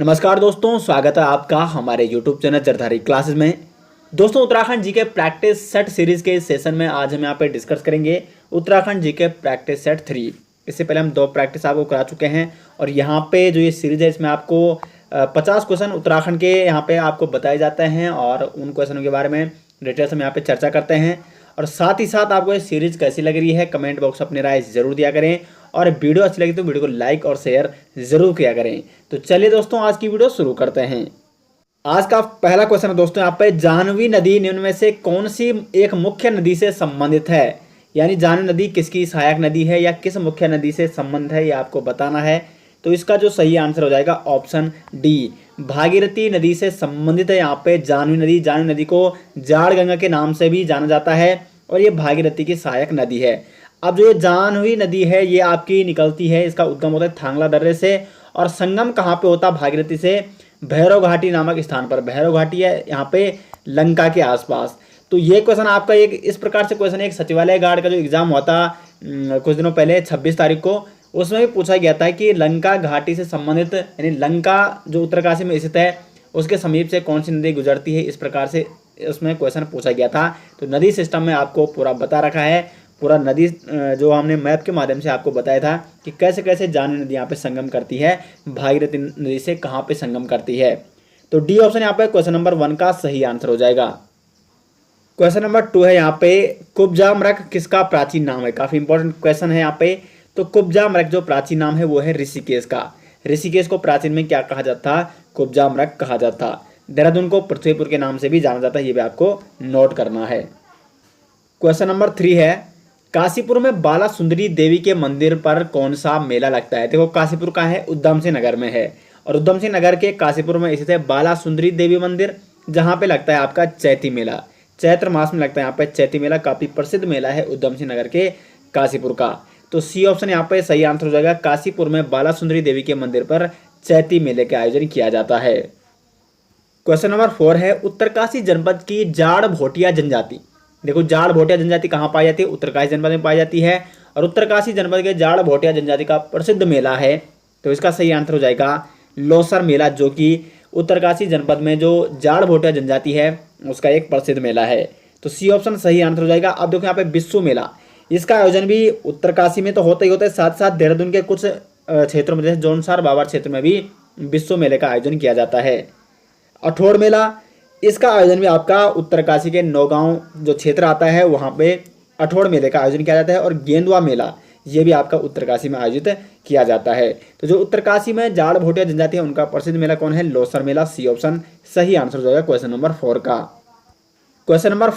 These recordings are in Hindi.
नमस्कार दोस्तों, स्वागत है आपका हमारे YouTube चैनल जरधारी क्लासेस में। दोस्तों, Uttarakhand GK practice set series के इस सेशन में आज हम यहाँ पे डिस्कस करेंगे उत्तराखंड जीके प्रैक्टिस सेट 3। इससे पहले हम 2 प्रैक्टिस आपको करा चुके हैं और यहाँ पे जो ये सीरीज है इसमें आपको 50 क्वेश्चन उत्तराखंड के यहाँ पे आपको बताए जाते हैं और उन क्वेश्चनों के बारे में डिटेल्स हम यहाँ पे चर्चा करते हैं। और साथ ही साथ आपको ये सीरीज कैसी लग रही है कमेंट बॉक्स अपनी राय जरूर दिया करें और वीडियो अच्छी लगी तो वीडियो को लाइक और शेयर जरूर किया करें। तो चलिए दोस्तों, आज की वीडियो शुरू करते हैं। आज का पहला क्वेश्चन है दोस्तों यहाँ पे, जाह्नवी नदी निम्न में से कौन सी एक मुख्य नदी से संबंधित है? यानी जाह्नवी नदी किसकी सहायक नदी है या किस मुख्य नदी से संबंध है, ये आपको बताना है। तो इसका जो सही आंसर हो जाएगा ऑप्शन डी, भागीरथी नदी से संबंधित है यहाँ पे जाह्नवी नदी। जाह्नवी नदी को जाड़ गंगा के नाम से भी जाना जाता है और ये भागीरथी की सहायक नदी है। अब जो ये जाह्नवी नदी है ये आपकी निकलती है, इसका उद्गम होता है थांगला दर्रे से और संगम कहाँ पे होता है भागीरथी से? भैरव घाटी नामक स्थान पर। भैरव घाटी है यहाँ पे लंका के आसपास। तो ये क्वेश्चन आपका एक इस प्रकार से क्वेश्चन, एक सचिवालय गार्ड का जो एग्जाम हुआ था कुछ दिनों पहले 26 तारीख को, उसमें भी पूछा गया था कि लंका घाटी से संबंधित यानी लंका जो उत्तरकाशी में स्थित है उसके समीप से कौन सी नदी गुजरती है, इस प्रकार से उसमें क्वेश्चन पूछा गया था। तो नदी सिस्टम में आपको पूरा बता रखा है, पूरा नदी जो हमने मैप के माध्यम से आपको बताया था कि कैसे कैसे जाह्नवी नदी यहाँ पे संगम करती है, भागीरथी नदी से कहाँ पे संगम करती है। तो डी ऑप्शन यहाँ पे क्वेश्चन नंबर 1 का सही आंसर हो जाएगा। क्वेश्चन नंबर 2 है यहाँ पे, कुब्जा मृग किसका प्राचीन नाम है? काफी इंपॉर्टेंट क्वेश्चन है यहाँ पे। तो कुब्जा मृग जो प्राचीन नाम है वो है ऋषिकेश का। ऋषिकेश को प्राचीन में क्या कहा जाता था? कुब्जा मृग कहा जाता। देहरादून को पृथ्वीपुर के नाम से भी जाना जाता है, ये भी आपको नोट करना है। क्वेश्चन नंबर 3 है, काशीपुर में बाला सुंदरी देवी के मंदिर पर कौन सा मेला लगता है? देखो, काशीपुर का है, उधम सिंह नगर में है और उधम सिंह नगर के काशीपुर में स्थित है बाला सुंदरी देवी मंदिर, जहाँ पे लगता है आपका चैती मेला। चैत्र मास में लगता है यहाँ पे चैती मेला, काफी प्रसिद्ध मेला है उधम सिंह नगर के काशीपुर का। तो सी ऑप्शन यहाँ पे सही आंसर हो जाएगा, काशीपुर में बाला सुंदरी देवी के मंदिर पर चैती मेले का आयोजन किया जाता है। क्वेश्चन नंबर 4 है, उत्तरकाशी जनपद की जाड़ भोटिया जनजाति। देखो, जाड़ भोटिया जनजाति कहाँ पाई जाती है? उत्तरकाशी जनपद में पाई जाती है और उत्तरकाशी जनपद के जाड़ भोटिया जनजाति का प्रसिद्ध मेला है। तो इसका सही आंसर हो जाएगा लोसर मेला, जो कि उत्तरकाशी जनपद में जो जाड़ भोटिया जनजाति है उसका एक प्रसिद्ध मेला है। तो सी ऑप्शन सही आंसर हो जाएगा। अब देखो यहाँ पे बिस्सू मेला, इसका आयोजन भी उत्तरकाशी में तो होता ही होता है, साथ साथ देहरादून के कुछ क्षेत्रों में जैसे जौनसार बाबर क्षेत्र में भी बिस्सू मेले का आयोजन किया जाता है। अठोड़ मेला, इसका आयोजन भी आपका उत्तरकाशी के नौगांव जो क्षेत्र आता है वहाँ पे अठोड़ मेले का आयोजन किया जाता है। और गेंदवा मेला ये भी आपका उत्तरकाशी में आयोजित किया जाता है। तो जो उत्तरकाशी में जाड़ भोटिया जनजाति है उनका प्रसिद्ध मेला कौन है? लोसर मेला। सी ऑप्शन सही आंसर हो जाएगा क्वेश्चन नंबर 4 का। क्वेश्चन नंबर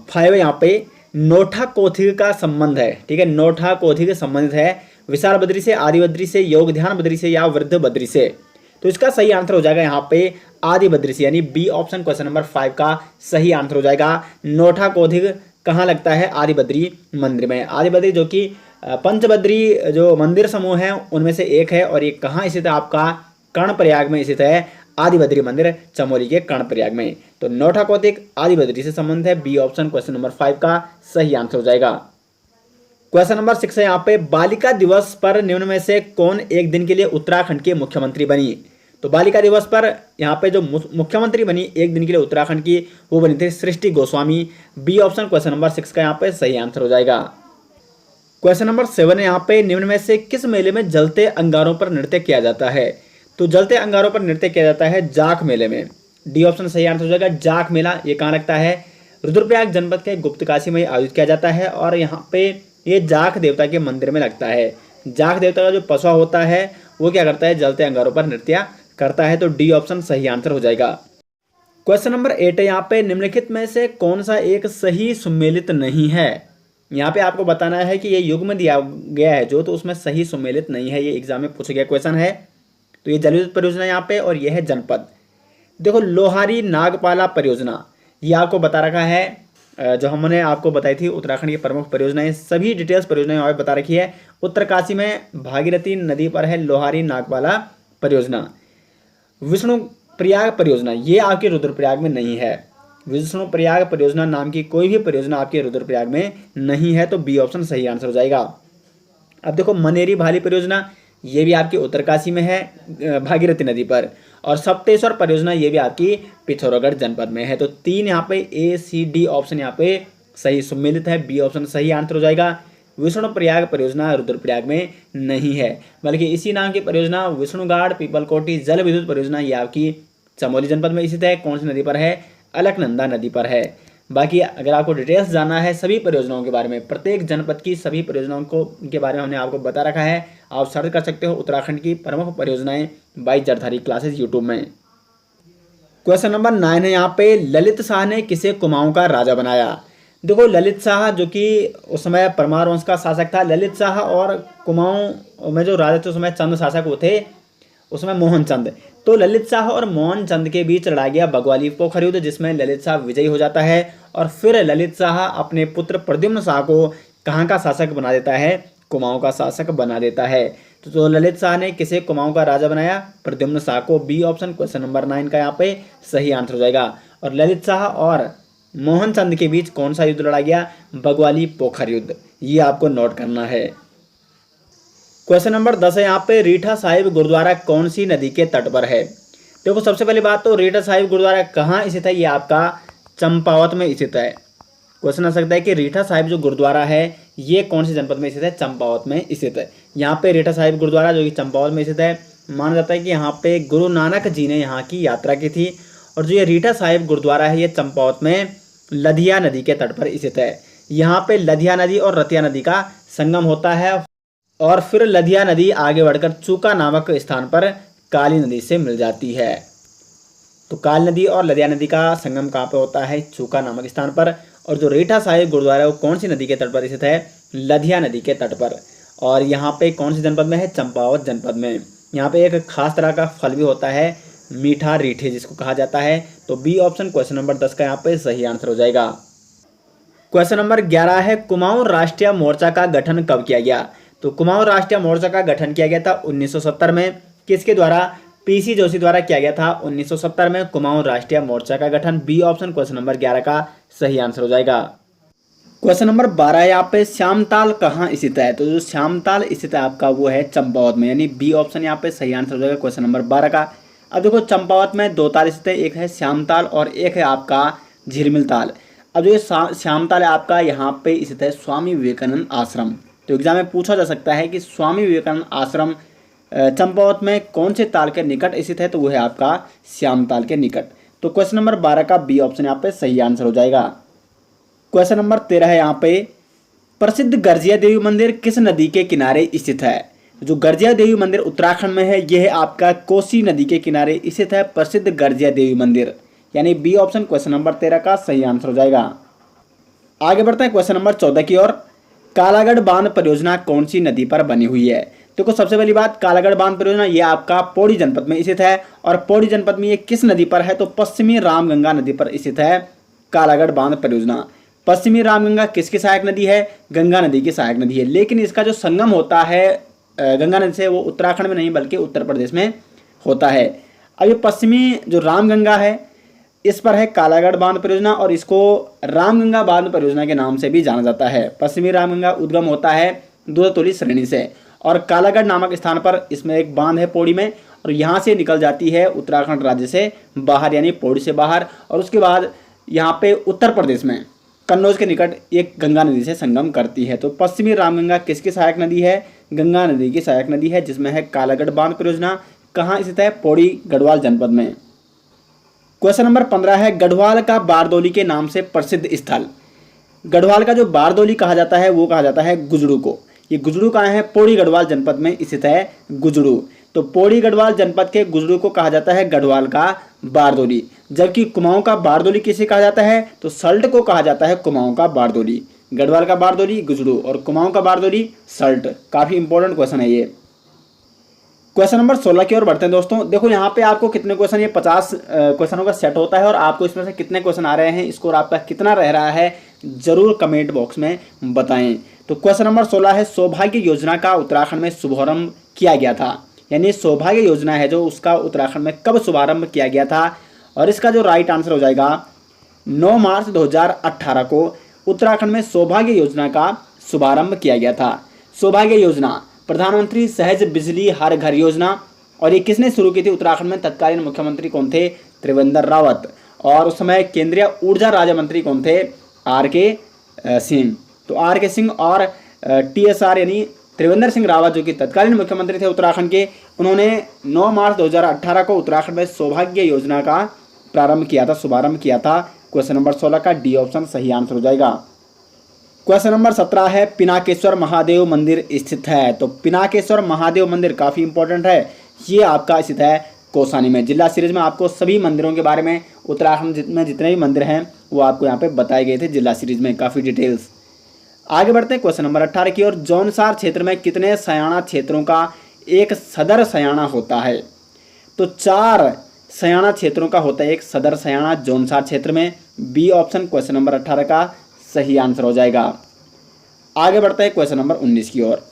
5 यहाँ पे, नोठा कोथिग का संबंध है। ठीक है, नोठा कोथिग संबंधित है विशाल बद्री से, आदि बद्री से, योग ध्यान बद्री से या वृद्ध बद्री से? तो इसका सही आंसर हो जाएगा यहाँ पे आदि बद्री से, यानी बी ऑप्शन क्वेश्चन नंबर 5 का सही आंसर हो जाएगा। नोठा कोथिग कहाँ लगता है? आदि बद्री मंदिर में। आदि बद्री जो कि पंचबद्री जो मंदिर समूह है उनमें से एक है और ये कहाँ स्थित है? आपका कर्णप्रयाग में स्थित है आदि बद्री मंदिर, चमोली के कर्णप्रयाग में। तो नोठा कोथिग आदि बद्री से संबंध है, बी ऑप्शन क्वेश्चन नंबर 5 का सही आंसर हो जाएगा। क्वेश्चन नंबर 6 है यहाँ पे, बालिका दिवस पर निम्न में से कौन एक दिन के लिए उत्तराखंड के मुख्यमंत्री बनी? तो बालिका दिवस पर यहाँ पे जो मुख्यमंत्री बनी एक दिन के लिए उत्तराखंड की, वो बनी थी Srishti Goswami. B option question number 6 का यहाँ पे सही आंसर हो जाएगा। क्वेश्चन नंबर 7 है यहाँ पे, निम्न में से किस मेले में जलते अंगारों पर नृत्य किया जाता है? तो जलते अंगारों पर नृत्य किया जाता है जाख मेले में। डी ऑप्शन सही आंसर हो जाएगा। जाख मेला ये कहाँ लगता है? रुद्रप्रयाग जनपद के गुप्तकाशी में आयोजित किया जाता है और यहाँ पे ये जाख देवता के मंदिर में लगता है। जाख देवता का जो पशुआ होता है वो क्या करता है? जलते अंगारों पर नृत्य करता है। तो डी ऑप्शन सही आंसर हो जाएगा। क्वेश्चन नंबर 8 है यहाँ पे, निम्नलिखित में से कौन सा एक सही सुमेलित नहीं है? यहाँ पे आपको बताना है कि ये युग्म दिया गया है जो, तो उसमें सही सुमेलित नहीं है। ये एग्जाम में पूछा गया क्वेश्चन है। तो ये जल विद्युत परियोजना यहाँ पे और ये है जनपद। देखो, लोहारी नागपाला परियोजना ये आपको बता रखा है, जो हमने आपको बताई थी उत्तराखंड की प्रमुख परियोजनाएं, सभी डिटेल्स परियोजनाएं यहाँ पे बता रखी है। उत्तरकाशी में भागीरथी नदी पर है लोहारी नागपाला परियोजना। विष्णु प्रयाग परियोजना ये आपके रुद्रप्रयाग में नहीं है। विष्णु प्रयाग परियोजना नाम की कोई भी परियोजना आपके रुद्रप्रयाग में नहीं है। तो बी ऑप्शन सही आंसर हो जाएगा। अब देखो, मनेरी भाली परियोजना ये भी आपकी उत्तरकाशी में है भागीरथी नदी पर। और सप्तेश्वर परियोजना ये भी आपकी पिथौरागढ़ जनपद में है। तो 3 यहाँ पे A, C, D ऑप्शन यहाँ पे सही सम्मिलित है। बी ऑप्शन सही आंसर हो जाएगा। विष्णुप्रयाग परियोजना रुद्रप्रयाग में नहीं है, बल्कि इसी नाम की परियोजना विष्णुगाड़ पीपलकोटी जल विद्युत परियोजना ये आपकी चमोली जनपद में स्थित है। कौन सी नदी पर है? अलकनंदा नदी पर है। बाकी अगर आपको डिटेल्स जानना है सभी परियोजनाओं के बारे में, प्रत्येक जनपद की सभी परियोजनाओं को के बारे में हमने आपको बता रखा है। आप सर्च कर सकते हो उत्तराखंड की प्रमुख परियोजनाएं बाई जरधारी क्लासेस यूट्यूब में। क्वेश्चन नंबर 9 है यहाँ पे, ललित शाह ने किसे कुमाऊं का राजा बनाया? देखो ललित शाह जो कि उस समय परमार वंश का शासक था। ललित शाह और कुमाऊं में जो राजा थे उस समय चंद शासक वो थे, उसमें मोहन चंद। तो ललित शाह और मोहन चंद के बीच लड़ा गया बगवाली पोखर युद्ध, जिसमें ललित शाह विजयी हो जाता है। और फिर ललित शाह अपने पुत्र प्रद्युम्न शाह को कहाँ का शासक बना देता है? कुमाऊं का शासक बना देता है। तो ललित शाह ने किसे कुमाऊं का राजा बनाया? प्रद्युम्न शाह को। बी ऑप्शन क्वेश्चन नंबर 9 का यहाँ पे सही आंसर हो जाएगा। और ललित शाह और मोहन चंद के बीच कौन सा युद्ध लड़ा गया? बगवाली पोखर युद्ध। ये आपको नोट करना है। क्वेश्चन नंबर 10 है यहाँ पे, रीठा साहिब गुरुद्वारा कौन सी नदी के तट पर है? देखो सबसे पहली बात तो रीठा साहिब गुरुद्वारा कहाँ स्थित है? ये आपका चंपावत में स्थित है। क्वेश्चन आ सकता है कि रीठा साहिब जो गुरुद्वारा है ये कौन सी जनपद में स्थित है? चंपावत में स्थित है। यहाँ पे रीठा साहिब गुरुद्वारा जो कि चंपावत में स्थित है, माना जाता है कि यहाँ पे गुरु नानक जी ने यहाँ की यात्रा की थी। और जो ये रीठा साहिब गुरुद्वारा है ये चंपावत में लधिया नदी के तट पर स्थित है। यहाँ पे लधिया नदी और रतिया नदी का संगम होता है और फिर लधिया नदी आगे बढ़कर चूका नामक स्थान पर काली नदी से मिल जाती है। तो काली नदी और लधिया नदी का संगम कहाँ पे होता है? चूका नामक स्थान पर। और जो रीठा साहिब गुरुद्वारा है वो कौन सी नदी के तट पर स्थित है? लधिया नदी के तट पर। और यहाँ पे कौन सी जनपद में है? चंपावत जनपद में। यहाँ पे एक खास तरह का फल भी होता है, मीठा रीठे जिसको कहा जाता है। तो बी ऑप्शन क्वेश्चन नंबर 10 का यहाँ पे सही आंसर हो जाएगा। क्वेश्चन नंबर 11 है, कुमाऊं राष्ट्रीय मोर्चा का गठन कब किया गया? तो कुमाऊं राष्ट्रीय मोर्चा का गठन किया गया था 1970 में। किसके द्वारा? पीसी जोशी द्वारा किया गया था 1970 में कुमाऊं राष्ट्रीय मोर्चा का गठन। बी ऑप्शन क्वेश्चन नंबर 11 का सही आंसर हो जाएगा। क्वेश्चन नंबर 12 है यहाँ पे, श्यामताल कहाँ स्थित है? तो जो श्यामताल स्थित है आपका वो है चंपावत में, यानी बी ऑप्शन यहाँ पे सही आंसर हो जाएगा क्वेश्चन नंबर 12 का। अब देखो चंपावत में 2 ताल स्थित है, एक है श्यामताल और एक है आपका झिलमिल ताल। अब जो ये श्यामताल है आपका यहाँ पे स्थित है स्वामी विवेकानंद आश्रम। तो एग्जाम में पूछा जा सकता है कि स्वामी विवेकानंद आश्रम चंपावत में कौन से ताल के निकट स्थित है? तो वो है आपका श्यामताल के निकट। तो क्वेश्चन नंबर 12 का बी ऑप्शन यहाँ पे सही आंसर हो जाएगा। क्वेश्चन नंबर 13 है यहाँ पे, प्रसिद्ध गर्जिया देवी मंदिर किस नदी के किनारे स्थित है? जो गर्जिया देवी मंदिर उत्तराखंड में है यह है आपका कोसी नदी के किनारे स्थित है प्रसिद्ध गर्जिया देवी मंदिर, यानी बी ऑप्शन क्वेश्चन नंबर 13 का सही आंसर हो जाएगा। आगे बढ़ते हैं क्वेश्चन नंबर 14 की ओर। कालागढ़ बांध परियोजना कौन सी नदी पर बनी हुई है? देखो सबसे पहली बात, कालागढ़ बांध परियोजना ये आपका पौड़ी जनपद में स्थित है। और पौड़ी जनपद में ये किस नदी पर है? तो पश्चिमी रामगंगा नदी पर स्थित है कालागढ़ बांध परियोजना। पश्चिमी रामगंगा किसकी सहायक नदी है? गंगा नदी की सहायक नदी है। लेकिन इसका जो संगम होता है गंगा नदी से वो उत्तराखंड में नहीं बल्कि उत्तर प्रदेश में होता है। अब ये पश्चिमी जो रामगंगा है इस पर है कालागढ़ बांध परियोजना और इसको रामगंगा बांध परियोजना के नाम से भी जाना जाता है। पश्चिमी रामगंगा उद्गम होता है दूधतोली श्रेणी से और कालागढ़ नामक स्थान पर इसमें एक बांध है पौड़ी में और यहाँ से निकल जाती है उत्तराखंड राज्य से बाहर, यानी पौड़ी से बाहर। और उसके बाद यहाँ पे उत्तर प्रदेश में कन्नौज के निकट एक गंगा नदी से संगम करती है। तो पश्चिमी रामगंगा किसकी सहायक नदी है? गंगा नदी की सहायक नदी है, जिसमें है कालागढ़ बांध परियोजना। कहाँ स्थित है? पौड़ी गढ़वाल जनपद में। क्वेश्चन नंबर 15 है, गढ़वाल का बारदोली के नाम से प्रसिद्ध स्थल। गढ़वाल का जो बारदोली कहा जाता है वो कहा जाता है गुजड़ू को। ये गुजड़ू कहाँ है? पौड़ी गढ़वाल जनपद में स्थित है गुजड़ू। तो पौड़ी गढ़वाल जनपद के गुजड़ू को कहा जाता है गढ़वाल का बारदोली। जबकि कुमाऊं का बारदोली किसे कहा जाता है? तो सल्ट को कहा जाता है कुमाऊं का बारदोली। गढ़वाल का बारदोली गुजड़ू और कुमाऊं का बारदोली सल्ट। काफी इंपॉर्टेंट क्वेश्चन है ये। क्वेश्चन नंबर 16 की ओर बढ़ते हैं दोस्तों। देखो यहाँ पे आपको कितने क्वेश्चन, ये 50 क्वेश्चनों का सेट होता है और आपको इसमें से कितने क्वेश्चन आ रहे हैं, स्कोर आपका कितना रह रहा है जरूर कमेंट बॉक्स में बताएं। तो क्वेश्चन नंबर 16 है, सौभाग्य योजना का उत्तराखंड में शुभारंभ किया गया था। यानी सौभाग्य योजना है जो उसका उत्तराखंड में कब शुभारंभ किया गया था? और इसका जो राइट आंसर हो जाएगा 9 मार्च 2018 को उत्तराखंड में सौभाग्य योजना का शुभारंभ किया गया था। सौभाग्य योजना प्रधानमंत्री सहज बिजली हर घर योजना, और ये किसने शुरू की थी उत्तराखंड में? तत्कालीन मुख्यमंत्री कौन थे? त्रिवेंद्र रावत। और उस समय केंद्रीय ऊर्जा राज्य मंत्री कौन थे? आर के सिंह। तो आर के सिंह और TSR यानी त्रिवेंद्र सिंह रावत जो कि तत्कालीन मुख्यमंत्री थे उत्तराखंड के, उन्होंने 9 मार्च 2018 को उत्तराखंड में सौभाग्य योजना का शुभारंभ किया था। क्वेश्चन नंबर 16 का डी ऑप्शन सही आंसर हो जाएगा। क्वेश्चन नंबर 17 है, पिनाकेश्वर महादेव मंदिर स्थित है। तो पिनाकेश्वर महादेव मंदिर काफ़ी इंपॉर्टेंट है, ये आपका स्थित है कौसानी में। जिला सीरीज में आपको सभी मंदिरों के बारे में, उत्तराखंड में जितने भी मंदिर हैं वो आपको यहाँ पे बताए गए थे जिला सीरीज में, काफ़ी डिटेल्स। आगे बढ़ते हैं क्वेश्चन नंबर 18 की ओर। जौनसार क्षेत्र में कितने सयाना क्षेत्रों का एक सदर सयाना होता है? तो 4 सयाना क्षेत्रों का होता है एक सदर सयाना जौनसार क्षेत्र में। बी ऑप्शन क्वेश्चन नंबर 18 का सही आंसर हो जाएगा। आगे बढ़ते हैं क्वेश्चन नंबर 19 की ओर।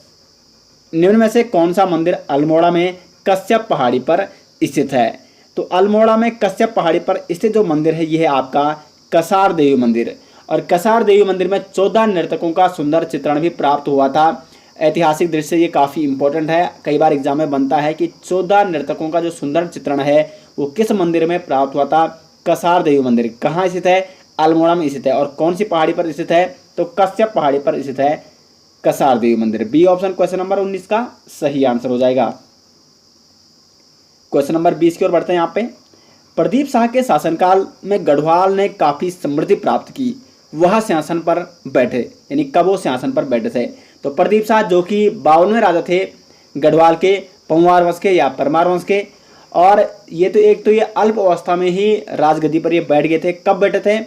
निम्न में से कौन सा मंदिर अल्मोड़ा में कश्यप पहाड़ी पर स्थित है? तो अल्मोड़ा में कश्यप पहाड़ी पर स्थित जो मंदिर है ये है आपका कसार देवी मंदिर। और कसार देवी मंदिर में 14 नर्तकों का सुंदर चित्रण भी प्राप्त हुआ था। ऐतिहासिक दृष्टि से ये काफ़ी इंपॉर्टेंट है, कई बार एग्जाम में बनता है कि 14 नर्तकों का जो सुंदर चित्रण है वो किस मंदिर में प्राप्त हुआ था? कसार देवी मंदिर। कहाँ स्थित है? अल्मोड़ा में स्थित है। और कौन सी पहाड़ी पर स्थित है? तो कश्यप पहाड़ी पर स्थित है कसार देवी मंदिर। बी ऑप्शन क्वेश्चन नंबर 19 का सही आंसर हो जाएगा। क्वेश्चन नंबर 20 की ओर बढ़ते हैं। यहाँ पे प्रदीप शाह के शासनकाल में गढ़वाल ने काफ़ी समृद्धि प्राप्त की, वह सिंहासन पर बैठे, यानी कब वो सिंहासन पर बैठे थे? तो प्रदीप शाह जो कि 52वें राजा थे गढ़वाल के, पंवार वंश के या परमार वंश के। और ये अल्प अवस्था में ही राजगद्दी पर ये बैठ गए थे। कब बैठे थे?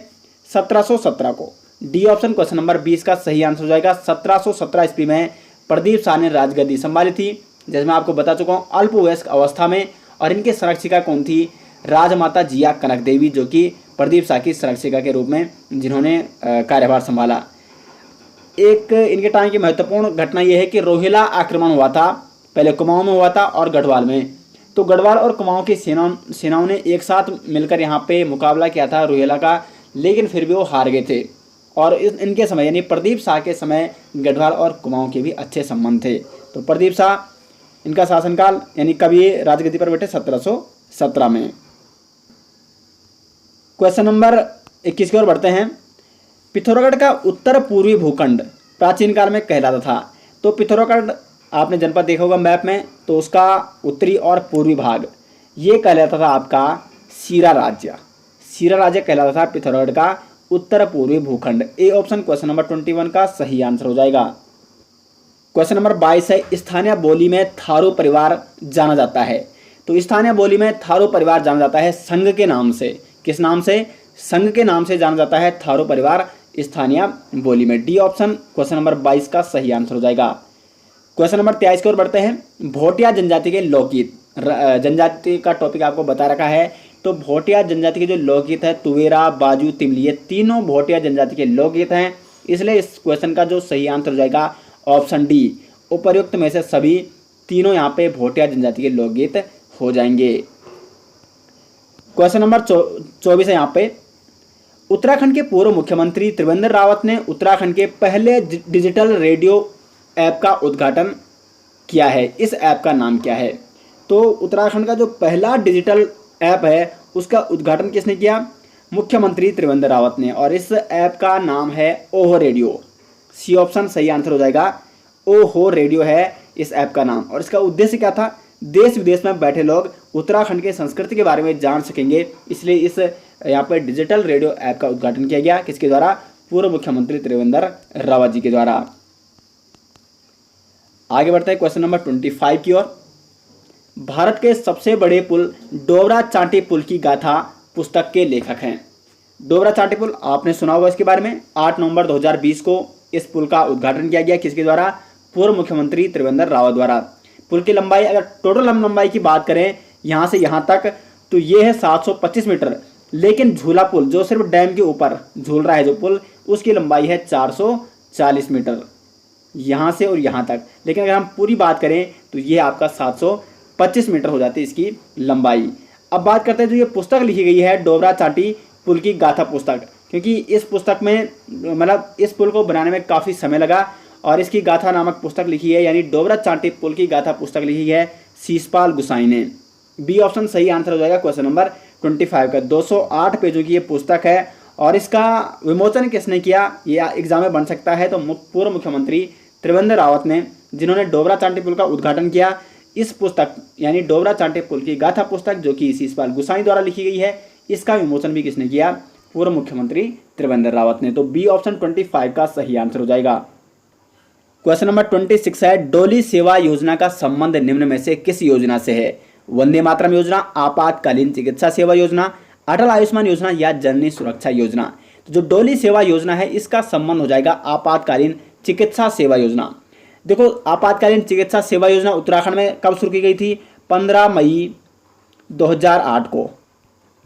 1717 को। डी ऑप्शन क्वेश्चन नंबर 20 का सही आंसर हो जाएगा। 1717 ईस्वी में प्रदीप शाह ने राजगद्दी संभाली थी, जैसे मैं आपको बता चुका हूँ अल्प वयस्क अवस्था में। और इनके संरक्षिका कौन थी? राजमाता जिया कनक देवी, जो कि प्रदीप शाह की संरक्षिका के रूप में जिन्होंने कार्यभार संभाला। एक इनके टाइम की महत्वपूर्ण घटना यह है कि रोहिला आक्रमण हुआ था, पहले कुमाऊं में हुआ था और गढ़वाल में। तो गढ़वाल और कुमाऊं की सेनाओं ने एक साथ मिलकर यहाँ पे मुकाबला किया था रोहिला का, लेकिन फिर भी वो हार गए थे। और इनके समय यानी प्रदीप शाह के समय गढ़वाल और कुमाऊं के भी अच्छे संबंध थे। तो प्रदीप शाह इनका शासनकाल यानी कब ये राजगद्दी पर बैठे? 1717 में। क्वेश्चन नंबर 21 की ओर बढ़ते हैं। पिथौरागढ़ का उत्तर पूर्वी भूखंड प्राचीन काल में कहलाता था। तो पिथौरागढ़ आपने जनपद देखा होगा मैप में, तो उसका उत्तरी और पूर्वी भाग ये कहलाता था आपका सीरा राज्य। सीरा राज्य कहलाता था पिथौरागढ़ का उत्तर पूर्वी भूखंड। ए ऑप्शन क्वेश्चन नंबर 21 का सही आंसर हो जाएगा। क्वेश्चन नंबर 22 है, स्थानीय बोली में थारू परिवार जाना जाता है। तो स्थानीय बोली में थारू परिवार जाना जाता है संघ के नाम से। किस नाम से? संघ के नाम से जाना जाता है थारू परिवार स्थानीय बोली में। डी ऑप्शन क्वेश्चन नंबर 22 का सही आंसर हो जाएगा। क्वेश्चन नंबर 23 की ओर बढ़ते हैं। भोटिया जनजाति के लोकगीत, जनजाति का टॉपिक आपको बता रखा है। तो भोटिया जनजाति के जो लोकगीत है तुवेरा, बाजू, तिमली, ये तीनों भोटिया जनजाति के लोकगीत हैं। इसलिए इस क्वेश्चन का जो सही आंसर हो जाएगा ऑप्शन डी। उपर्युक्त में से सभी तीनों यहाँ पे भोटिया जनजाति के लोकगीत हो जाएंगे। क्वेश्चन नंबर 24 है यहाँ पे। उत्तराखंड के पूर्व मुख्यमंत्री त्रिवेंद्र रावत ने उत्तराखंड के पहले डिजिटल रेडियो ऐप का उद्घाटन किया है। इस ऐप का नाम क्या है? तो उत्तराखंड का जो पहला डिजिटल ऐप है उसका उद्घाटन किसने किया? मुख्यमंत्री त्रिवेंद्र रावत ने। और इस ऐप का नाम है ओहो रेडियो। सी ऑप्शन सही आंसर हो जाएगा। ओहो रेडियो है इस ऐप का नाम। और इसका उद्देश्य क्या था? देश विदेश में बैठे लोग उत्तराखंड के संस्कृति के बारे में जान सकेंगे, इसलिए इस यहाँ पर डिजिटल रेडियो ऐप का उद्घाटन किया गया। किसके द्वारा? पूर्व मुख्यमंत्री त्रिवेंद्र रावत जी के द्वारा। आगे बढ़ते हैं क्वेश्चन नंबर 25 की ओर। भारत के सबसे बड़े पुल डोबरा चांटी पुल की गाथा पुस्तक के लेखक हैं। डोबरा चांटी पुल आपने सुना होगा इसके बारे में। 8 नवंबर 2020 को इस पुल का उद्घाटन किया गया। किसके द्वारा? पूर्व मुख्यमंत्री त्रिवेंद्र रावत द्वारा। पुल की लंबाई, अगर टोटल लंबाई की बात करें यहाँ से यहाँ तक, तो ये है 725 मीटर। लेकिन झूला पुल जो सिर्फ डैम के ऊपर झूल रहा है जो पुल, उसकी लंबाई है 440 मीटर यहाँ से और यहाँ तक। लेकिन अगर हम पूरी बात करें तो ये आपका 725 मीटर हो जाती है इसकी लंबाई। अब बात करते हैं जो ये पुस्तक लिखी गई है डोबरा चांटी पुल की गाथा पुस्तक, क्योंकि इस पुस्तक में मतलब इस पुल को बनाने में काफ़ी समय लगा और इसकी गाथा नामक पुस्तक लिखी है, यानी डोबरा चांटी पुल की गाथा पुस्तक लिखी है शीशपाल गुसाई ने। बी ऑप्शन सही आंसर हो जाएगा क्वेश्चन नंबर 25 का। 208 पेजों की ये पुस्तक है और इसका विमोचन किसने किया, ये एग्जाम में बन सकता है। तो पूर्व मुख्यमंत्री त्रिवेंद्र रावत ने, जिन्होंने डोबरा चांटी पुल का उद्घाटन किया। इस पुस्तक यानी डोबरा चांटी पुल की गाथा पुस्तक जो कि शीशपाल गुसाई द्वारा लिखी गई है, इसका विमोचन भी किसने किया, पूर्व मुख्यमंत्री त्रिवेंद्र रावत ने। तो बी ऑप्शन 25 का सही आंसर हो जाएगा। क्वेश्चन नंबर 26 है, डोली सेवा योजना का संबंध निम्न में से किस योजना से है? वंदे मातरम योजना, आपातकालीन चिकित्सा सेवा योजना, अटल आयुष्मान योजना या जननी सुरक्षा योजना। तो जो डोली सेवा योजना है इसका संबंध हो जाएगा आपातकालीन चिकित्सा सेवा योजना। देखो, आपातकालीन चिकित्सा सेवा योजना उत्तराखंड में कब शुरू की गई थी? 15 मई 2008 को।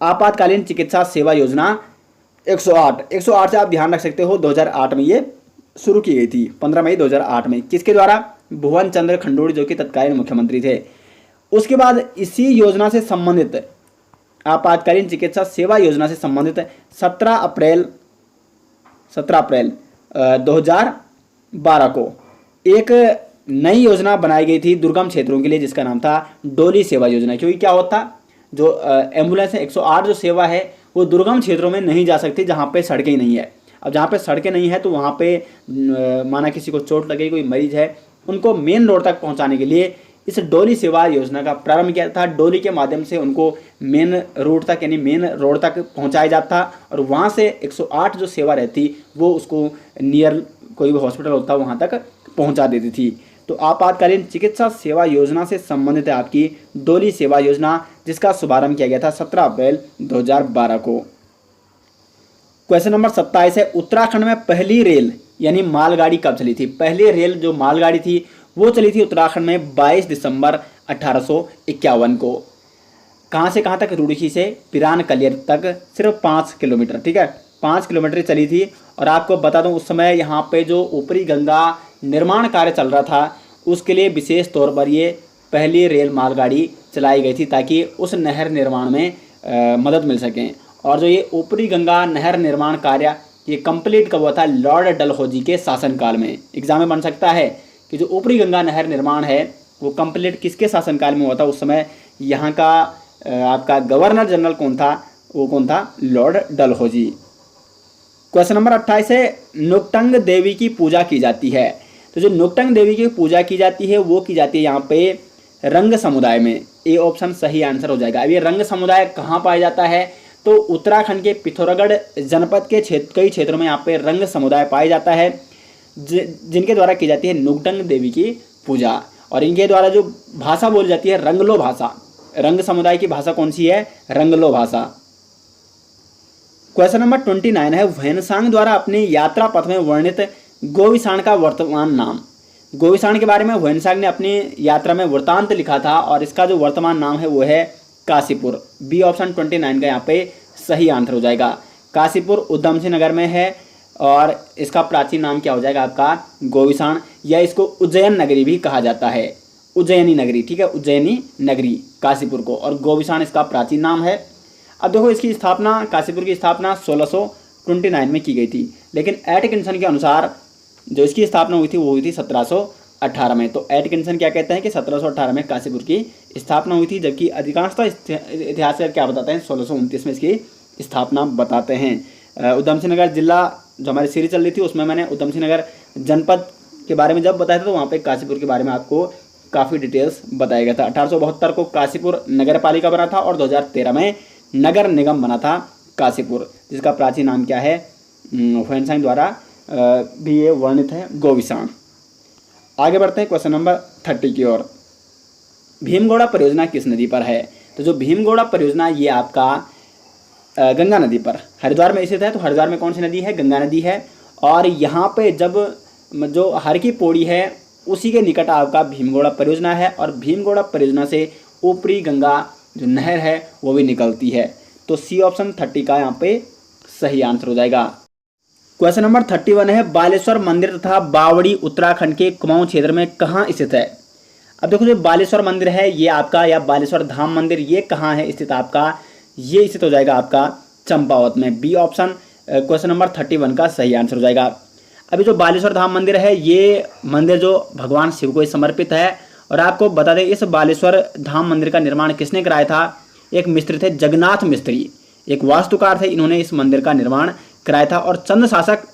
आपातकालीन चिकित्सा सेवा योजना 108 से आप ध्यान रख सकते हो, 2008 में ये शुरू की गई थी, 15 मई 2008 में। किसके द्वारा? भुवन चंद्र खंडूड़ी, जो कि तत्कालीन मुख्यमंत्री थे। उसके बाद इसी योजना से संबंधित, आपातकालीन चिकित्सा सेवा योजना से संबंधित 17 अप्रैल 2012 को एक नई योजना बनाई गई थी दुर्गम क्षेत्रों के लिए, जिसका नाम था डोली सेवा योजना। क्योंकि क्या होता, जो एम्बुलेंस है 108 जो सेवा है वो दुर्गम क्षेत्रों में नहीं जा सकती जहाँ पे सड़कें नहीं है। अब जहाँ पे सड़कें नहीं है तो वहाँ पे माना किसी को चोट लगे, कोई मरीज है, उनको मेन रोड तक पहुँचाने के लिए इस डोली सेवा योजना का प्रारंभ किया था। डोली के माध्यम से उनको मेन रूट तक यानी मेन रोड तक पहुँचाया जाता और वहाँ से 108 जो सेवा रहती वो उसको नियर कोई भी हॉस्पिटल होता वहाँ तक पहुँचा देती थी। तो आपातकालीन चिकित्सा सेवा योजना से संबंधित है आपकी डोली सेवा योजना, जिसका शुभारंभ किया गया था 17 अप्रैल 2012 को। क्वेश्चन नंबर 27 है, उत्तराखंड में पहली रेल यानी मालगाड़ी कब चली थी? पहली रेल जो मालगाड़ी थी वो चली थी उत्तराखंड में 22 दिसंबर 1851 को। कहाँ से कहाँ तक? रुड़की से पिरान कलियर तक, सिर्फ 5 किलोमीटर, ठीक है, 5 किलोमीटर चली थी। और आपको बता दूं, उस समय यहाँ पे जो ऊपरी गंगा निर्माण कार्य चल रहा था उसके लिए विशेष तौर पर ये पहली रेल मालगाड़ी चलाई गई थी, ताकि उस नहर निर्माण में मदद मिल सके। और जो ये ऊपरी गंगा नहर निर्माण कार्य ये कंप्लीट कब हुआ था? लॉर्ड डलहौजी के शासनकाल में। एग्जाम में बन सकता है कि जो ऊपरी गंगा नहर निर्माण है वो कंप्लीट किसके शासनकाल में हुआ था? उस समय यहाँ का आपका गवर्नर जनरल कौन था? वो कौन था? लॉर्ड डलहौजी। क्वेश्चन नंबर 28 है, नुकटंग देवी की पूजा की जाती है। तो जो नुकटंग देवी की पूजा की जाती है वो की जाती है यहाँ पे रंग समुदाय में। ए ऑप्शन सही आंसर हो जाएगा। अब ये रंग समुदाय कहाँ पाया जाता है? तो उत्तराखंड के पिथौरागढ़ जनपद के कई क्षेत्रों में यहाँ पे रंग समुदाय पाया जाता है, जिनके द्वारा की जाती है नुकटंग देवी की पूजा। और इनके द्वारा जो भाषा बोली जाती है रंगलो भाषा। रंग समुदाय की भाषा कौन सी है? रंगलो भाषा। क्वेश्चन नंबर 29 है, वैनसांग द्वारा अपनी यात्रा पथ में वर्णित गोविसाण का वर्तमान नाम। गोविसाण के बारे में वैनसांग ने अपनी यात्रा में वृत्तांत लिखा था और इसका जो वर्तमान नाम है वो है काशीपुर। बी ऑप्शन 29 का यहाँ पे सही आंसर हो जाएगा। काशीपुर उधम सिंह नगर में है और इसका प्राचीन नाम क्या हो जाएगा आपका? गोविसाण, या इसको उज्जैन नगरी भी कहा जाता है। उज्जैनी नगरी, ठीक है, उज्जैनी नगरी काशीपुर को, और गोविसाण इसका प्राचीन नाम है। अब देखो, इसकी स्थापना, काशीपुर की स्थापना 1629 में की गई थी, लेकिन एटकिंसन के अनुसार जो इसकी स्थापना हुई थी वो हुई थी 1718 में। तो एटकिंसन क्या कहते हैं कि 1718 में काशीपुर की स्थापना हुई थी, जबकि अधिकांशतः इतिहासकार क्या बताते हैं? 1629 में इसकी स्थापना बताते हैं। उधम सिंह नगर जिला जो हमारी सीरीज चल रही थी उसमें मैंने उधम सिंह नगर जनपद के बारे में जब बताया था तो वहाँ पे काशीपुर के बारे में आपको काफ़ी डिटेल्स बताया गया था। 1872 को काशीपुर नगर पालिका बना था और 2013 में नगर निगम बना था काशीपुर, जिसका प्राचीन नाम क्या है? वैनसांग द्वारा भी ये वर्णित है गोविसाण। आगे बढ़ते हैं क्वेश्चन नंबर 30 की ओर। भीमगोड़ा परियोजना किस नदी पर है? तो जो भीमगोड़ा परियोजना ये आपका गंगा नदी पर, हरिद्वार में स्थित है। तो हरिद्वार में कौन सी नदी है? गंगा नदी है। और यहाँ पे जब जो हर की पौड़ी है उसी के निकट आपका भीमगोड़ा परियोजना है, और भीमगोड़ा परियोजना से ऊपरी गंगा जो नहर है वो भी निकलती है। तो सी ऑप्शन 30 का यहाँ पे सही आंसर हो जाएगा। क्वेश्चन नंबर 31 है, बालेश्वर मंदिर तथा बावड़ी उत्तराखंड के कुमाऊं क्षेत्र में कहाँ स्थित है? अब देखो, जो बालेश्वर मंदिर है ये आपका, या बालेश्वर धाम मंदिर, ये कहाँ है स्थित आपका? ये स्थित हो जाएगा आपका चंपावत में। बी ऑप्शन क्वेश्चन नंबर 31 का सही आंसर हो जाएगा। अभी जो बालेश्वर धाम मंदिर है, ये मंदिर जो भगवान शिव को समर्पित है। और आपको बता दें, इस बालेश्वर धाम मंदिर का निर्माण किसने कराया था? एक मिस्त्री थे, जगन्नाथ मिस्त्री, एक वास्तुकार थे, इन्होंने इस मंदिर का निर्माण कराया था। और चंद शासक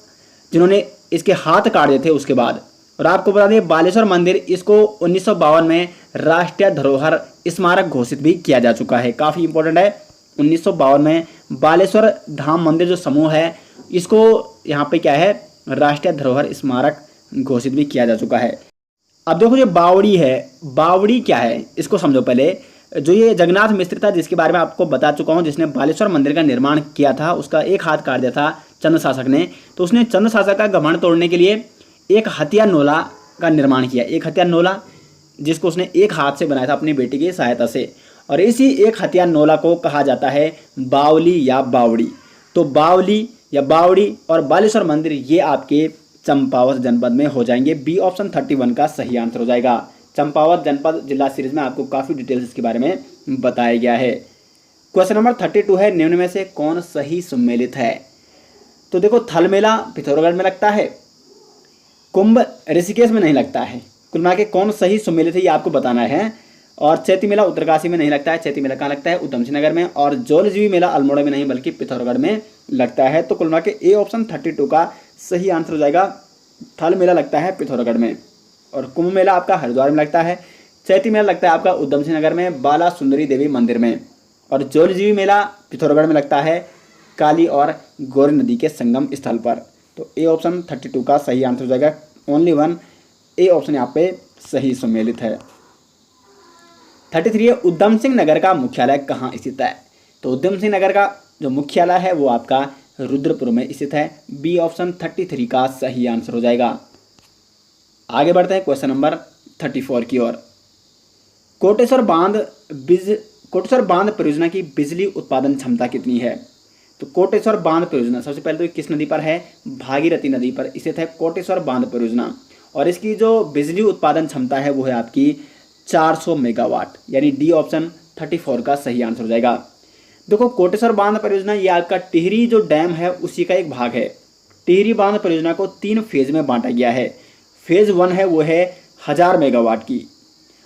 जिन्होंने इसके हाथ काट दिए थे उसके बाद। और आपको बता दें, बालेश्वर मंदिर इसको 1952 में राष्ट्रीय धरोहर स्मारक घोषित भी किया जा चुका है। काफ़ी इंपॉर्टेंट है, 1952 में बालेश्वर धाम मंदिर जो समूह है, इसको यहाँ पे क्या है, राष्ट्रीय धरोहर स्मारक घोषित भी किया जा चुका है। अब देखो, ये बावड़ी है, बावड़ी क्या है इसको समझो पहले। जो ये जगन्नाथ मिस्त्री था, जिसके बारे में आपको बता चुका हूँ, जिसने बालेश्वर मंदिर का निर्माण किया था, उसका एक हाथ काट दिया था चंद शासक ने। तो उसने चंद शासक का घमंड तोड़ने के लिए एक हथियार नोला का निर्माण किया। एक हथियार नोला जिसको उसने एक हाथ से बनाया था अपनी बेटी की सहायता से। और इसी एक हथियार नोला को कहा जाता है बावली या बावड़ी। तो बावली या बावड़ी और बालेश्वर मंदिर ये आपके चंपावत जनपद में हो जाएंगे। बी ऑप्शन 31 का सही आंसर हो जाएगा। चंपावत जनपद जिला सीरीज में आपको काफ़ी डिटेल्स इसके बारे में बताया गया है। क्वेश्चन नंबर 32 है, निम्न में से कौन सही सम्मिलित है? तो देखो, थल मेला पिथौरागढ़ में लगता है, कुंभ ऋषिकेश में नहीं लगता है। कुल मिला के कौन सही सम्मिलित है ये आपको बताना है। और चैती मेला उत्तरकाशी में नहीं लगता है। चैती मेला कहाँ लगता है? उधम सिंह नगर में। और जौलजीबी मेला अल्मोड़ा में नहीं बल्कि पिथौरागढ़ में लगता है। तो कुल मिला के ए ऑप्शन 32 का सही आंसर हो जाएगा। थल मेला लगता है पिथौरागढ़ में, और कुंभ मेला आपका हरिद्वार में लगता है। चैती मेला लगता है आपका उधम सिंह नगर में, बाला सुंदरी देवी मंदिर में। और जौलजीबी मेला पिथौरागढ़ में लगता है, काली और गौरी नदी के संगम स्थल पर। तो ए ऑप्शन 32 का सही आंसर हो जाएगा। ओनली वन ए ऑप्शन यहाँ पे सही सम्मिलित है। 33 है, उधम सिंह नगर का मुख्यालय कहाँ स्थित है? तो उधम सिंह नगर का जो मुख्यालय है वो आपका रुद्रपुर में स्थित है। बी ऑप्शन 33 का सही आंसर हो जाएगा। आगे बढ़ते हैं क्वेश्चन नंबर 34 की ओर। कोटेश्वर बांध परियोजना की बिजली उत्पादन क्षमता कितनी है? तो कोटेश्वर बांध परियोजना सबसे पहले तो ये किस नदी पर है? भागीरथी नदी पर स्थित है कोटेश्वर बांध परियोजना। और इसकी जो बिजली उत्पादन क्षमता है वो है आपकी 400 मेगावाट, यानी डी ऑप्शन 34 का सही आंसर हो जाएगा। देखो, कोटेश्वर बांध परियोजना ये आपका टिहरी जो डैम है उसी का एक भाग है। टिहरी बांध परियोजना को 3 फेज में बांटा गया है। फेज 1 है वो है 1000 मेगावाट की,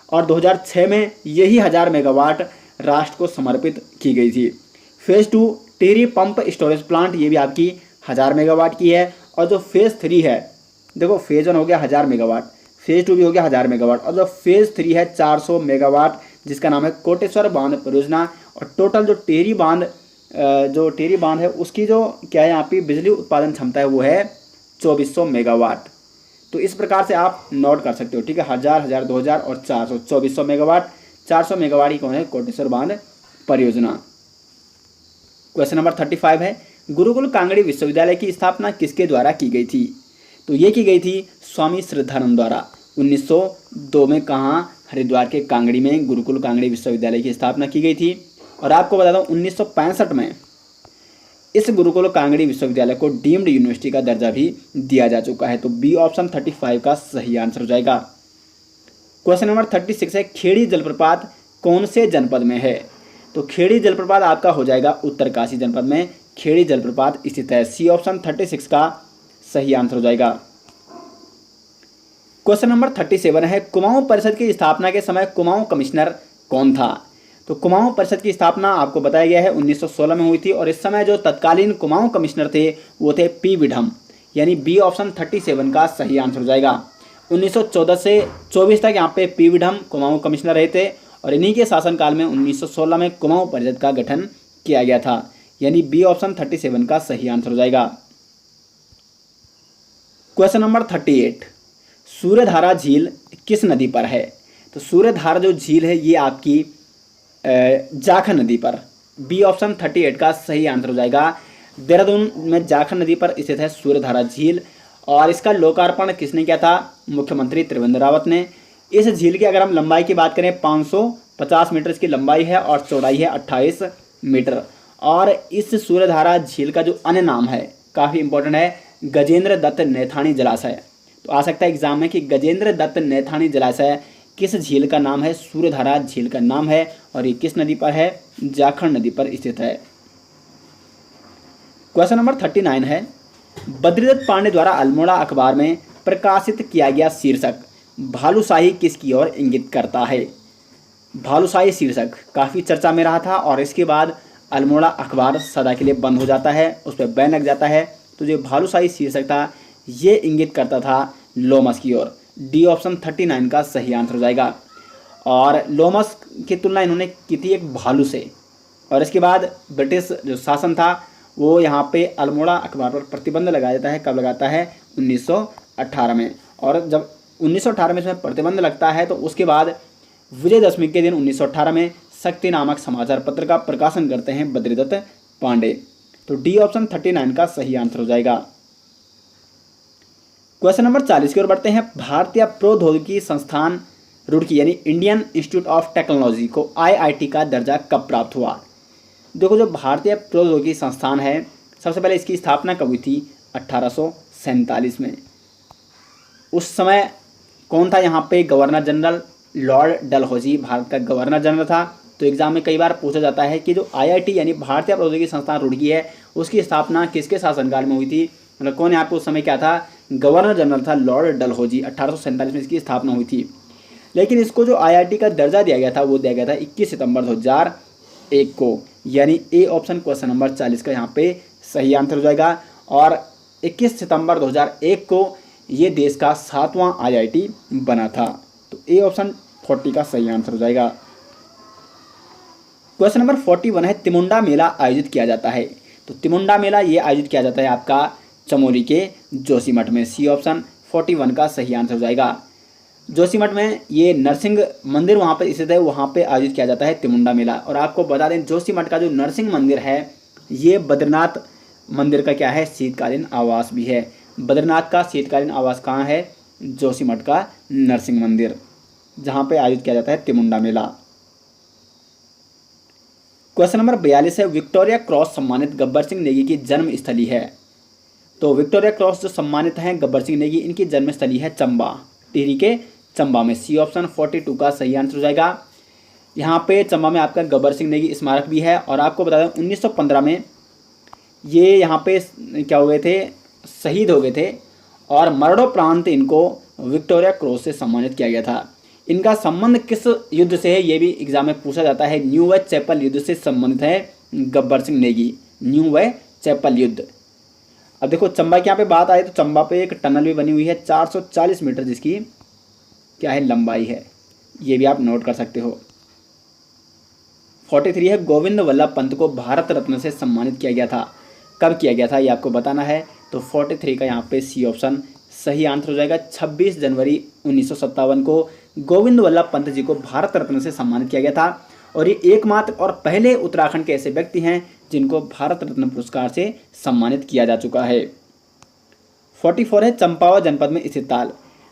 और 2006 में यही 1000 मेगावाट राष्ट्र को समर्पित की गई थी। Phase 2 Tehri pump storage plant, ये भी आपकी 1000 मेगावाट की है। और जो फेज 3 है, देखो फेज 1 हो गया 1000 मेगावाट, फेज 2 भी हो गया 1000 मेगावाट, और जो फेज 3 है 400 मेगावाट, जिसका नाम है कोटेश्वर बांध परियोजना। और टोटल जो टिहरी बांध है उसकी जो क्या है यहाँ पे बिजली उत्पादन क्षमता है वो है 2400 मेगावाट। तो इस प्रकार से आप नोट कर सकते हो, ठीक है। 1000, 1000, 2000 और 400, 2400 मेगावाट। 400 मेगावाट ही कौन है? कोटेश्वर बांध परियोजना। क्वेश्चन नंबर 35 है, गुरुकुल कांगड़ी विश्वविद्यालय की स्थापना किसके द्वारा की गई थी? तो ये की गई थी स्वामी श्रद्धानंद द्वारा। 1902 में कहाँ? हरिद्वार के कांगड़ी में गुरुकुल कांगड़ी विश्वविद्यालय की स्थापना की गई थी। और आपको बता दूं 1965 में इस गुरुकुल कांगड़ी विश्वविद्यालय को डीम्ड यूनिवर्सिटी का दर्जा भी दिया जा चुका है। तो बी ऑप्शन 35 का सही आंसर हो जाएगा। क्वेश्चन नंबर 36 है, खेड़ी जलप्रपात कौन से जनपद में है? तो खेड़ी जलप्रपात आपका हो जाएगा उत्तरकाशी जनपद में खेड़ी जलप्रपात स्थित है। सी ऑप्शन 36 का सही आंसर हो जाएगा। क्वेश्चन नंबर 37 है, कुमाऊं परिषद की स्थापना के समय कुमाऊं कमिश्नर कौन था? तो कुमाऊं परिषद की स्थापना आपको बताया गया है 1916 में हुई थी। और इस समय जो तत्कालीन कुमाऊं कमिश्नर थे वो थे पी विडम, यानी बी ऑप्शन 37 का सही आंसर हो जाएगा। 1914 से 24 तक यहाँ पे पी विडम कुमाऊं कमिश्नर रहे थे, और इन्हीं के शासनकाल में 1916 में कुमाऊं परिषद का गठन किया गया था, यानी बी ऑप्शन 37 का सही आंसर हो जाएगा। क्वेश्चन नंबर 38, सूर्यधारा झील किस नदी पर है? तो सूर्यधारा जो झील है ये आपकी जाखन नदी पर। बी ऑप्शन 38 का सही आंसर हो जाएगा। देहरादून में जाखन नदी पर स्थित है सूर्यधारा झील, और इसका लोकार्पण किसने किया था? मुख्यमंत्री त्रिवेंद्र रावत ने। इस झील की अगर हम लंबाई की बात करें 550 मीटर इसकी लंबाई है, और चौड़ाई है 28 मीटर। और इस सूर्यधारा झील का जो अन्य नाम है काफ़ी इंपॉर्टेंट है, गजेंद्र दत्त नैथानी जलाशय। तो आ सकता है एग्जाम में कि गजेंद्र दत्त नैथानी जलाशय किस झील का नाम है? सूर्यधारा झील का नाम है, और ये किस नदी पर है? जाखन नदी पर स्थित है। क्वेश्चन नंबर 39 है, बद्रीदत्त पांडे द्वारा अल्मोड़ा अखबार में प्रकाशित किया गया शीर्षक भालूशाही किसकी ओर इंगित करता है। भालूशाही शीर्षक काफ़ी चर्चा में रहा था और इसके बाद अल्मोड़ा अखबार सदा के लिए बंद हो जाता है, उस पर बैन लग जाता है। तो जो भालूशाही शीर्षक था ये इंगित करता था लोमस की ओर। डी ऑप्शन 39 का सही आंसर हो जाएगा। और लोमस की तुलना इन्होंने की थी एक भालू से। और इसके बाद ब्रिटिश जो शासन था वो यहाँ पे अल्मोड़ा अखबार पर प्रतिबंध लगाया जाता है। कब लगाता है? 1918 में। और जब 1918 में इसमें प्रतिबंध लगता है तो उसके बाद विजयदशमी के दिन 1918 में शक्ति नामक समाचार पत्र का प्रकाशन करते हैं बद्रीदत्त पांडे। तो डी ऑप्शन 39 का सही आंसर हो जाएगा। क्वेश्चन नंबर 40 की ओर बढ़ते हैं। भारतीय प्रौद्योगिकी संस्थान रुड़की यानी इंडियन इंस्टीट्यूट ऑफ टेक्नोलॉजी को आईआईटी का दर्जा कब प्राप्त हुआ? देखो, जो भारतीय प्रौद्योगिकी संस्थान है सबसे पहले इसकी स्थापना कब हुई थी? 1847 में। उस समय कौन था यहाँ पे governor general? Lord Dalhousie Bharat का गवर्नर जनरल था। तो एग्जाम में कई बार पूछा जाता है कि जो आईआईटी यानी भारतीय प्रौद्योगिकी संस्थान रुड़की है उसकी स्थापना किसके शासनकाल में हुई थी? मतलब कौन यहाँ पे उस समय क्या था? गवर्नर जनरल था लॉर्ड डलहौजी। 1847 में इसकी स्थापना हुई थी। लेकिन इसको जो आईआईटी का दर्जा दिया गया था वो दिया गया था 21 सितंबर 2001 को, यानी ए ऑप्शन क्वेश्चन नंबर 40 का यहाँ पे सही आंसर हो जाएगा। और 21 सितंबर 2001 को ये देश का 7वां आईआईटी बना था। तो ए ऑप्शन 40 का सही आंसर हो जाएगा। क्वेश्चन नंबर 41 है, तिमुंडा मेला आयोजित किया जाता है। तो तिमुंडा मेला ये आयोजित किया जाता है आपका चमोली के जोशीमठ में। सी ऑप्शन 41 का सही आंसर हो जाएगा। जोशीमठ में ये नरसिंह मंदिर वहाँ पर स्थित है, वहाँ पे आयोजित किया जाता है तिमुंडा मेला। और आपको बता दें जोशीमठ का जो नरसिंह मंदिर है ये बद्रीनाथ मंदिर का क्या है? शीतकालीन आवास भी है। बद्रीनाथ का शीतकालीन आवास कहाँ है? जोशीमठ का नरसिंह मंदिर, जहाँ पे आयोजित किया जाता है तिमुंडा मेला। क्वेश्चन नंबर 42 है, विक्टोरिया क्रॉस सम्मानित गब्बर सिंह नेगी की जन्म स्थली है। तो विक्टोरिया क्रॉस जो सम्मानित हैं गब्बर सिंह नेगी, इनकी जन्मस्थली है चंबा, टिहरी के चंबा में। सी ऑप्शन 42 का सही आंसर हो जाएगा। यहाँ पे चंबा में आपका गब्बर सिंह नेगी स्मारक भी है। और आपको बता दें 1915 में ये यहाँ पे क्या हो गए थे? शहीद हो गए थे और मरणोपरांत इनको विक्टोरिया क्रॉस से सम्मानित किया गया था। इनका संबंध किस युद्ध से है ये भी एग्जाम में पूछा जाता है। न्यू वे चैपल युद्ध से संबंधित है Gabbar Singh Negi, Neuve Chapelle युद्ध। अब देखो चंबा की यहाँ पे बात आए तो चंबा पे एक टनल भी बनी हुई है 440 मीटर, जिसकी क्या है? लंबाई है। ये भी आप नोट कर सकते हो। 43 है, गोविंद वल्लभ पंत को भारत रत्न से सम्मानित किया गया था। कब किया गया था ये आपको बताना है। तो 43 का यहाँ पे सी ऑप्शन सही आंसर हो जाएगा। 26 जनवरी 1957 को गोविंद वल्लभ पंत जी को भारत रत्न से सम्मानित किया गया था। और ये एकमात्र और पहले उत्तराखंड के ऐसे व्यक्ति हैं जिनको भारत रत्न पुरस्कार से सम्मानित किया जा चुका है। 44 है, चंपावत जनपद में स्थित ताल।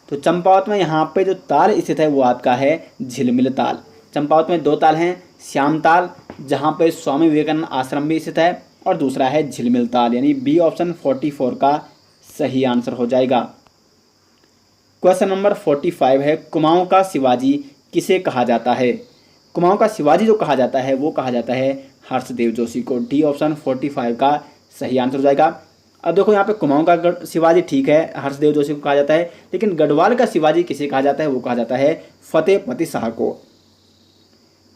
तो चंपावत में यहाँ पे जो ताल स्थित है वो आपका है झिलमिल ताल। चंपावत में 2 ताल हैं, श्याम ताल जहाँ पे स्वामी विवेकानंद आश्रम भी स्थित है, और दूसरा है झिलमिल ताल, यानी बी ऑप्शन 44 का सही आंसर हो जाएगा। क्वेश्चन नंबर 45 है, कुमाऊं का शिवाजी किसे कहा जाता है? कुमाऊं का शिवाजी जो कहा जाता है वो कहा जाता है हर्षदेव जोशी को। डी ऑप्शन 45 का सही आंसर हो जाएगा। अब देखो यहाँ पे कुमाऊं का शिवाजी ठीक है, हर्षदेव जोशी को कहा जाता है, लेकिन गढ़वाल का शिवाजी किसे कहा जाता है? वो कहा जाता है फतेहपति शाह को।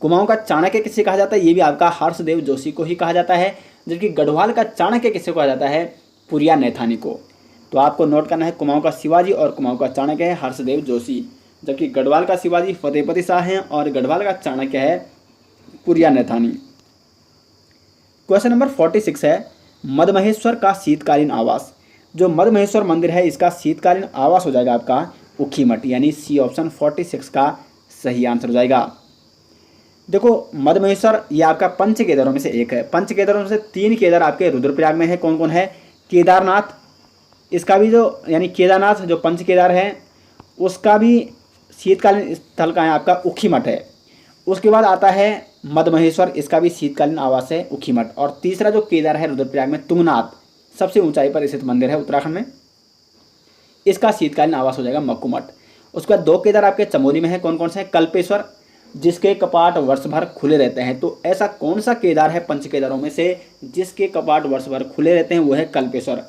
कुमाऊं का चाणक्य किसे कहा जाता है? ये भी आपका हर्षदेव जोशी को ही कहा जाता है। जबकि गढ़वाल का चाणक्य किसे कहा जाता है? पुरिया नैथानी को। तो आपको नोट करना है, कुमाऊं का शिवाजी और कुमाऊं का चाणक्य है हर्षदेव जोशी, जबकि गढ़वाल का शिवाजी फतेहपति शाह हैं और गढ़वाल का चाणक्य है पुरिया नैथानी। क्वेश्चन नंबर 46 है, मदमहेश्वर का शीतकालीन आवास। जो मदमहेश्वर मंदिर है इसका शीतकालीन आवास हो जाएगा आपका उखीमठ, यानी सी ऑप्शन 46 का सही आंसर हो जाएगा। देखो मदमहेश्वर ये आपका पंच केदारों में से एक है। पंच केदारों में से 3 केदार आपके रुद्रप्रयाग में है। कौन कौन है? केदारनाथ, इसका भी जो यानी केदारनाथ जो पंच केदार है उसका भी शीतकालीन स्थल का है आपका उखीमठ है। उसके बाद आता है मदमहेश्वर, इसका भी शीतकालीन आवास है उखीमठ। और तीसरा जो केदार है रुद्रप्रयाग में तुंगनाथ, सबसे ऊंचाई पर स्थित मंदिर है उत्तराखंड में, इसका शीतकालीन आवास हो जाएगा मक्कूमठ। उसके बाद 2 केदार आपके चमोली में है। कौन कौन से हैं? कल्पेश्वर, जिसके कपाट वर्ष भर खुले रहते हैं। तो ऐसा कौन सा केदार है पंच केदारों में से जिसके कपाट वर्ष भर खुले रहते हैं? वो है कल्पेश्वर।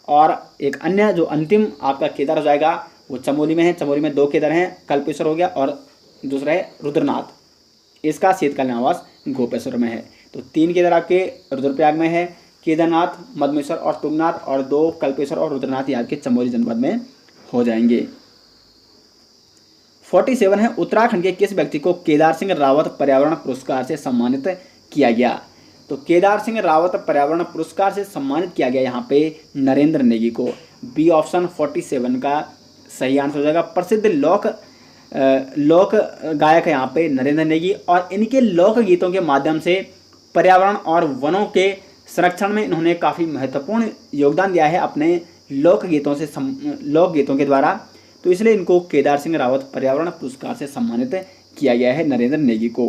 और एक अन्य जो अंतिम आपका केदार हो जाएगा वो चमोली में है। चमोली में 2 केदार हैं, कल्पेश्वर हो गया और दूसरा है रुद्रनाथ। इसका शीतकालीन आवास गोपेश्वर में है। तो 3 केदार आपके रुद्रप्रयाग में है, केदारनाथ, मधमेश्वर और तुंगनाथ, और 2 कल्पेश्वर और रुद्रनाथ ये आपके चमोली जनपद में हो जाएंगे। 47 है, उत्तराखंड के किस व्यक्ति को केदार सिंह रावत पर्यावरण पुरस्कार से सम्मानित किया गया? तो केदार सिंह रावत पर्यावरण पुरस्कार से सम्मानित किया गया यहाँ पे नरेंद्र नेगी को। बी ऑप्शन 47 का सही आंसर हो जाएगा। प्रसिद्ध लोक गायक है यहाँ पे नरेंद्र नेगी, और इनके लोक गीतों के माध्यम से पर्यावरण और वनों के संरक्षण में इन्होंने काफ़ी महत्वपूर्ण योगदान दिया है अपने लोक गीतों के द्वारा। तो इसलिए इनको केदार सिंह रावत पर्यावरण पुरस्कार से सम्मानित किया गया है नरेंद्र नेगी को।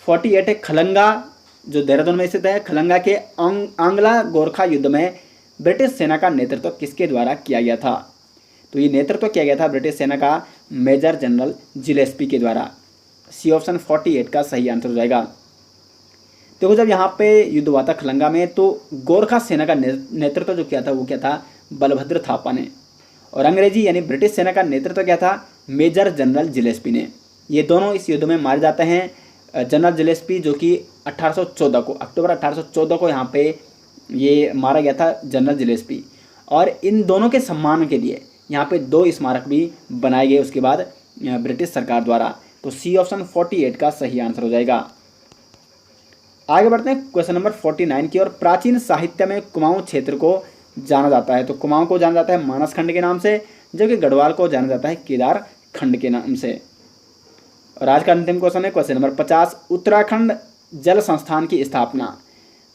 48 है, खलंगा जो देहरादून में स्थित है, खलंगा के आंगला गोरखा युद्ध में ब्रिटिश सेना का नेतृत्व किसके द्वारा किया गया था? तो ये नेतृत्व किया गया था ब्रिटिश सेना का मेजर जनरल जिलेस्पी के द्वारा। सी ऑप्शन 48 का सही आंसर हो जाएगा। देखो जब यहाँ पे युद्ध हुआ था खलंगा में, तो गोरखा सेना का नेतृत्व जो किया था वो क्या था? बलभद्र थापा ने। और अंग्रेजी यानी ब्रिटिश सेना का नेतृत्व क्या था? मेजर जनरल जिलेस्पी ने। ये दोनों इस युद्ध में मारे जाते हैं। जनरल जिलेस्पी जो कि 1814 को, अक्टूबर 1814 को यहाँ पे ये मारा गया था जनरल जिलेस्पी। और इन दोनों के सम्मान के लिए यहाँ पे 2 स्मारक भी बनाए गए उसके बाद ब्रिटिश सरकार द्वारा। तो सी ऑप्शन 48 का सही आंसर हो जाएगा। आगे बढ़ते हैं क्वेश्चन नंबर 49 की ओर। प्राचीन साहित्य में कुमाऊं क्षेत्र को जाना जाता है। तो कुमाऊं को जाना जाता है मानस खंड के नाम से, जबकि गढ़वाल को जाना जाता है केदार खंड के नाम से। और आज का अंतिम क्वेश्चन है क्वेश्चन नंबर 50। उत्तराखंड जल संस्थान की स्थापना।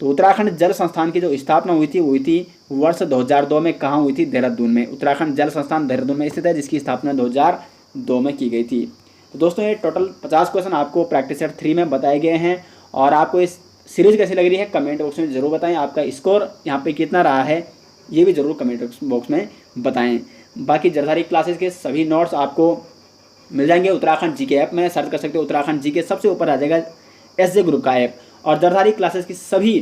तो उत्तराखंड जल संस्थान की जो स्थापना हुई थी वर्ष 2002 में। कहाँ हुई थी? देहरादून में। उत्तराखंड जल संस्थान देहरादून में स्थित है, जिसकी स्थापना 2002 में की गई थी। तो दोस्तों ये टोटल 50 क्वेश्चन आपको प्रैक्टिस सेट 3 में बताए गए हैं। और आपको इस सीरीज कैसी लग रही है कमेंट बॉक्स में ज़रूर बताएं। आपका स्कोर यहाँ पे कितना रहा है ये भी ज़रूर कमेंट बॉक्स में बताएं। बाकी जरधारी क्लासेस के सभी नोट्स आपको मिल जाएंगे उत्तराखंड जीके ऐप में। सर्च कर सकते हो उत्तराखंड जीके, सबसे ऊपर आ जाएगा एसजे ग्रुप का ऐप। और जरधारी क्लासेस की सभी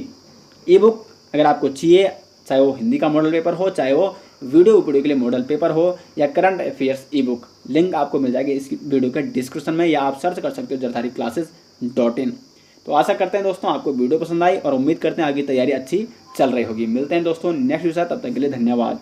ई बुक अगर आपको चाहिए, चाहे वो हिंदी का मॉडल पेपर हो, चाहे वो वीडियो के लिए मॉडल पेपर हो, या करंट अफेयर्स ई बुक, लिंक आपको मिल जाएगी इस वीडियो के डिस्क्रिप्शन में, या आप सर्च कर सकते हो jardhariclasses.in। तो आशा करते हैं दोस्तों आपको वीडियो पसंद आई, और उम्मीद करते हैं आगे तैयारी अच्छी चल रही होगी। मिलते हैं दोस्तों नेक्स्ट वीडियो, तब तक के लिए धन्यवाद।